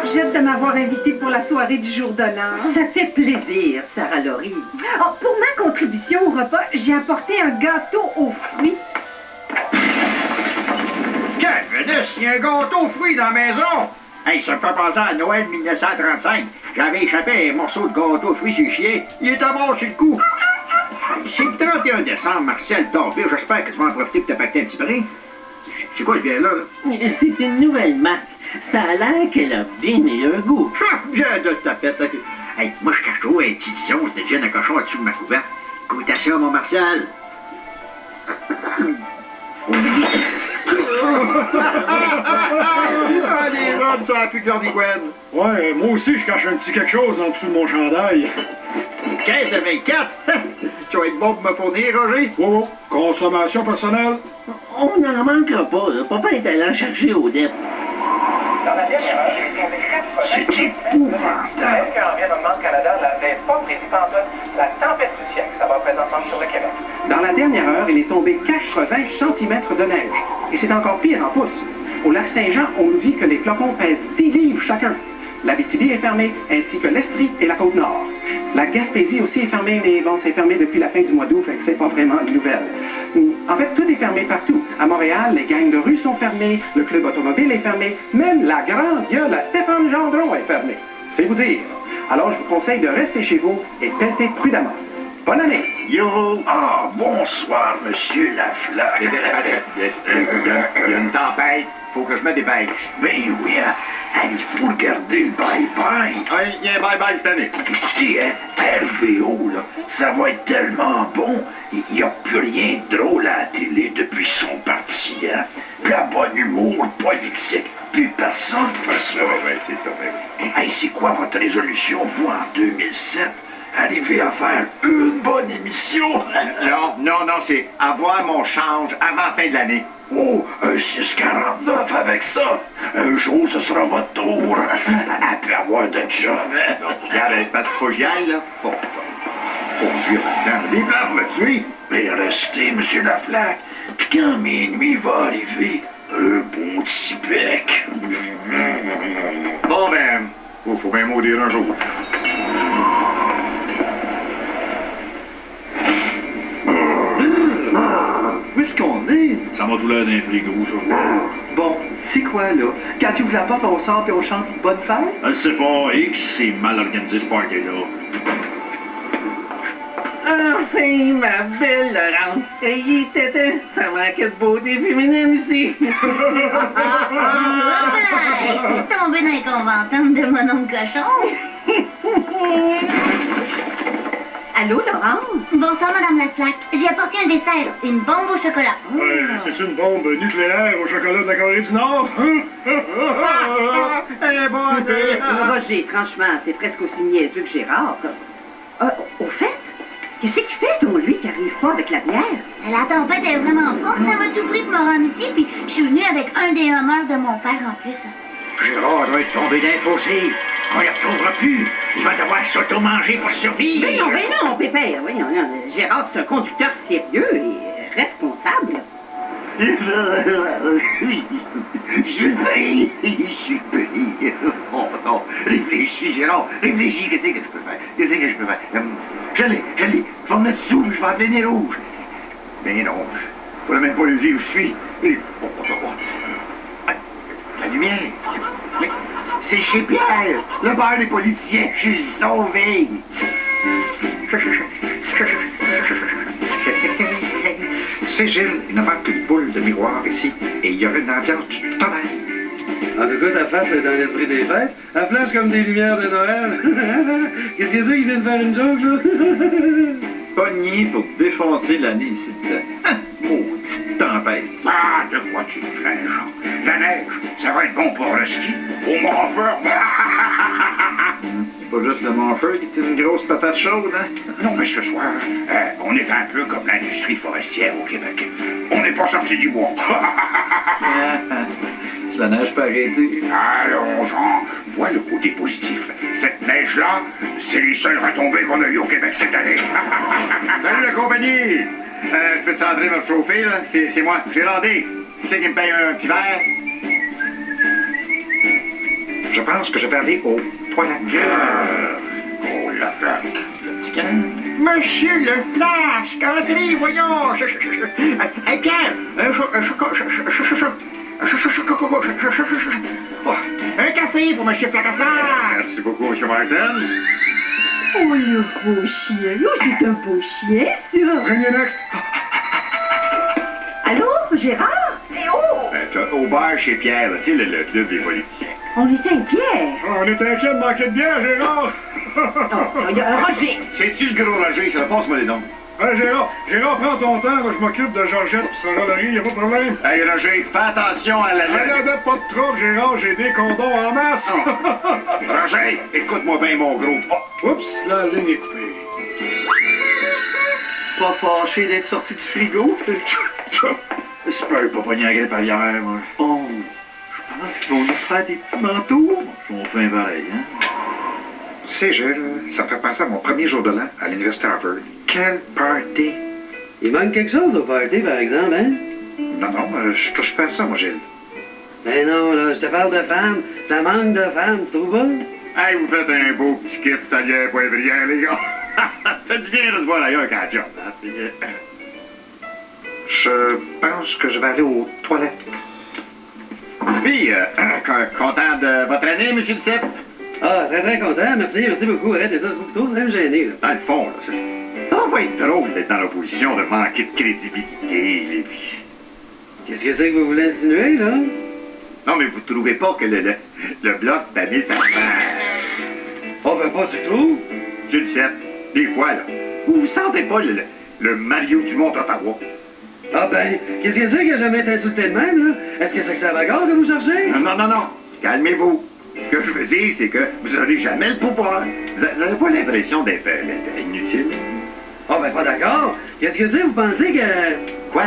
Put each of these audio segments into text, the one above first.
Georgette de m'avoir invitée pour la soirée du jour de l'an. Ça fait plaisir, Sarah Laurie. Oh, pour ma contribution au repas, j'ai apporté un gâteau aux fruits. Qu'est-ce il y a un gâteau aux fruits dans la maison? Hey, ça me fait penser à Noël 1935. J'avais échappé un morceau de gâteau aux fruits chez Chien. Il était mort sur le coup. C'est le 31 décembre, Marcel Torbé. J'espère que tu vas en profiter pour te pacter un petit brin. C'est quoi, je viens là? C'est une nouvelle marque. Ça a l'air qu'elle a bien meilleur goût. Bien de tapette. Hey, moi, je cache toujours un petit dison, c'était déjà un cochon au-dessus de ma couverte. Goûte à ça, mon Marcel. Ah, les robes, ça a plus que Jordi Gwen. Ouais, moi aussi, je cache un petit quelque chose en dessous de mon chandail. 15 à 24? Tu vas être bon pour me fournir, Roger? Oh, consommation personnelle. On n'en manquera pas, là. Papa est allé en chercher aux dettes. Dans la dernière heure, c'est épouvantable. L'Environnement Canada n'avait pas prédit pantoute la tempête du siècle. Ça va présentement sur le Québec. Dans la dernière heure, il est tombé 80 cm de neige. Et c'est encore pire en pouces. Au lac Saint-Jean, on nous dit que les flocons pèsent 10 livres chacun. L'Abitibi est fermée, ainsi que l'Estrie et la Côte-Nord. La Gaspésie aussi est fermée, mais bon, c'est fermé depuis la fin du mois d'août, fait que c'est pas vraiment une nouvelle. En fait, tout est fermé partout. À Montréal, les gangs de rue sont fermées, le club automobile est fermé, même la grande gueule à Stéphane Gendron est fermée. C'est vous dire. Alors, je vous conseille de rester chez vous et pelleter prudemment. Bonne année! Yo! Ah, bonsoir, monsieur Laflaque. Il y a une tempête. Faut que je me dépêche. Ben oui, il faut regarder le bye-bye. Oui, il y a un bye-bye cette année. Écoutez, RVO, là, ça va être tellement bon. Il n'y a plus rien de drôle à la télé depuis son parti, hein. La bonne humour politique. Plus personne fait ça. Oui, c'est ça, oui. Hey, c'est quoi votre résolution, vous, en 2007? Arriver à faire une bonne émission? Non, c'est avoir mon change avant la fin de l'année. Oh, un 6,49 avec ça. Un jour, ce sera votre tour. Après avoir de job. Regarde, c'est parce qu'il faut que j'y aille, là. Bon, conduire là-dedans. Les plans me tuer. Mais restez, monsieur Laflaque. Puis quand minuit va arriver, un bon petit bec. Bon, ben, faut bien maudire un jour. Où est-ce qu'on est? Ça m'a tout l'air d'un frigo, ça. Bon, c'est quoi, là? Quand tu ouvres la porte, on sort et on chante Bonne fête? Je sais pas, X, c'est mal organisé ce party-là. Enfin, ma belle Laurence. Ayez, tétin, ça manquait de beauté féminine ici. Hop là! Je suis tombée dans les conventants de mon oncle cochon. Allô, Laurence? Bonsoir, Madame Laflaque. J'ai apporté un dessert, une bombe au chocolat. Ouais, c'est une bombe nucléaire au chocolat de la Corée du Nord? Roger, franchement, t'es presque aussi niaiseux que Gérard. Au fait, qu'est-ce qu'il fait, ton lui, qui arrive pas avec la bière? La tempête est vraiment forte. Ça m'a tout pris pour me rendre ici, puis je suis venue avec un des hommards de mon père en plus. Gérard doit être tombé d'un fossé. On ne le retrouvera plus. Il va devoir s'auto-manger pour survivre. Ben non, Pépère. Voyons, Gérard, c'est un conducteur sérieux et responsable. Je paye. Oh non, réfléchis, Gérard. Réfléchis, qu'est-ce que je peux faire? Je l'ai. Faut me mettre sous, je vais appeler Nez Rouge. Mais non, je ne même pas lui dire où je suis. La lumière. Mais c'est chez Pierre, le bar des politiciens. Je suis sauvé. C'est Gilles, il n'a pas qu'une boule de miroir ici, et il y aurait une ambiance du tonnerre. En tout cas, ta face est dans l'esprit des fêtes. Elle flash comme des lumières de Noël. Qu'est-ce que c'est, il vient de faire une joke, là? Pogné pour défoncer l'année ici. Maudite tempête. Ah, de quoi tu te plains, Jean? La neige, ça va être bon pour le ski. Au Montfort. C'est pas juste le Montfort qui est une grosse patate chaude, hein? Non, mais ce soir, on est un peu comme l'industrie forestière au Québec. On n'est pas sorti du bois. Si la neige peut arrêter. Allons, Jean, vois le côté positif. Cette neige-là, c'est les seules retombées qu'on a eues au Québec cette année. Salut la compagnie! Je peux t'entrer me chauffer, là? C'est moi, Gérardé. Tu sais qui me paye un petit verre? Je pense que je vais aller aux toilettes. Oh, la flaque. Monsieur le Flash, entrez, voyons. Pierre, un café pour Monsieur Flacaflac. Merci beaucoup, M. Martin. Oh, le beau chien. Oh, c'est un beau chien, ça. Premier next. Allô, Gérard? T'as au bar chez Pierre, là, tu sais, le club des politiciens. On est inquiets. On est inquiet de manquer de bière, Gérard. Il y a un Roger. C'est-tu le gros Roger? Ça passe-moi les noms. Hey, Gérard, prends ton temps. Moi, je m'occupe de Georgette pis Sarah Larry, y a pas de problème. Hey, Roger, fais attention à la lettre. Regardez, pas de trouble, Gérard. J'ai des condoms en masse. Roger, écoute-moi bien, mon gros. Oups, la ligne est coupée. Pas fâché d'être sorti du frigo? J'espère pas pogner la grippe aviaire, moi. Oh, je pense qu'ils vont nous faire des petits manteaux. Ils sont fins pareil, hein? Tu sais, Gilles, ça me fait penser à mon premier jour de l'an à l'Université Harvard. Quel party! Il manque quelque chose au party, par exemple, hein? Non, je touche pas à ça, moi, Gilles. Ben non, là, je te parle de femmes. Ça manque de femmes, tu trouves pas? Hey, vous faites un beau petit kit salière poivrière, les gars. Fait du bien de se voir ailleurs qu'à la job, hein? Je pense que je vais aller aux toilettes. Puis, content de votre année, M. Duceppe? Ah, très très content. Merci beaucoup. Arrêtez ça, c'est plutôt très me gêner, là. Dans le fond, là, ça va être drôle d'être dans l'opposition, de manquer de crédibilité, et puis... Qu'est-ce que c'est que vous voulez insinuer, là? Non, mais vous trouvez pas que le bloc d'année, ça marche? Oh, ben pas du tout. M. Duceppe, des fois, là, vous sentez pas le Mario Dumont-Ottawa? Ah ben, qu'est-ce que c'est qui a jamais été insulté de même, là? Est-ce que c'est que ça bagarre que vous cherchez? Non. Calmez-vous. Ce que je veux dire, c'est que vous n'aurez jamais le pouvoir. Vous n'avez pas l'impression d'être inutile. Ah ben, pas d'accord. Qu'est-ce que c'est, vous pensez que... Quoi?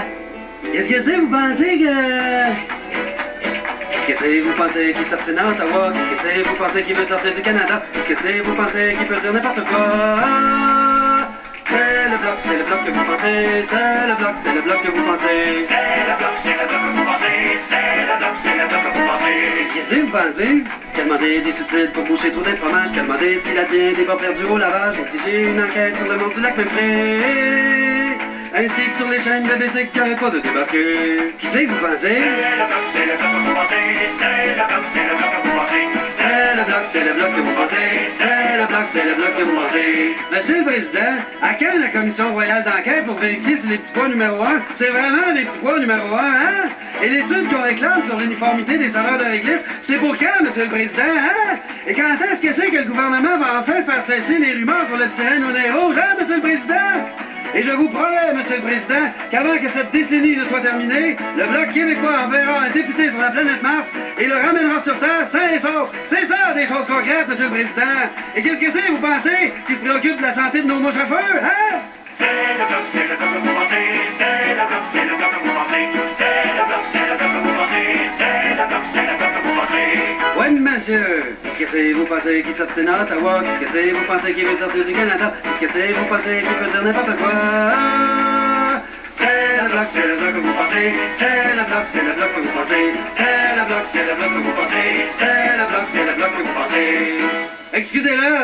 Qu'est-ce que c'est, vous pensez que... Qu'est-ce que c'est, vous pensez qu'il sortit à Ottawa? Qu'est-ce que c'est, vous pensez qu'il veut sortir du Canada? Qu'est-ce que c'est, vous pensez qu'il peut dire n'importe quoi? C'est le bloc que vous pensez, c'est le bloc que vous pensez. C'est le bloc que vous pensez, c'est le bloc que vous pensez. Qu'est-ce que vous pensez? Qu'elle demandait des subsides pour boucher trop de fromage, qu'elle demandait s'il a bien des bas perdus au lavage, exiger une enquête sur le monde du lac Memphis, ainsi que sur les chaînes de bicycles qui n'arrêtent pas de débarquer. Qui c'est que vous pensez? C'est le bloc que vous pensez, c'est le bloc que vous pensez. C'est le bloc que vous pensez, c'est le bloc que vous pensez. Monsieur le Président, à quand la commission royale d'enquête pour vérifier si les petits pois numéro 1, c'est vraiment les petits pois numéro 1, hein? Et l'étude qu'on réclame sur l'uniformité des saveurs de réglisse, c'est pour quand, Monsieur le Président, hein? Et quand est-ce que c'est que le gouvernement va enfin faire cesser les rumeurs sur le tyran au nez rouge, hein, Monsieur le Président? Et je vous promets, Monsieur le Président, qu'avant que cette décennie ne soit terminée, le Bloc québécois enverra un député sur la planète Mars et le ramènera sur Terre sain et sauf. C'est ça, des choses concrètes, Monsieur le Président. Et qu'est-ce que c'est, vous pensez, qui se préoccupe de la santé de nos mouches à feu, hein? C'est le bloc que vous pensez, c'est le bloc que vous pensez, c'est le bloc que vous pensez, c'est le bloc que vous pensez. Oui, monsieur. Qu'est-ce que c'est, vous pensez qu'il s'obstine à Ottawa? Qu'est-ce que c'est, vous pensez qu'il veut sortir du Canada? Qu'est-ce que c'est, vous pensez qu'il peut dire n'importe quoi? C'est le bloc que vous pensez, c'est le bloc que vous pensez, c'est le bloc que vous pensez, c'est le bloc que vous pensez. Excusez-le.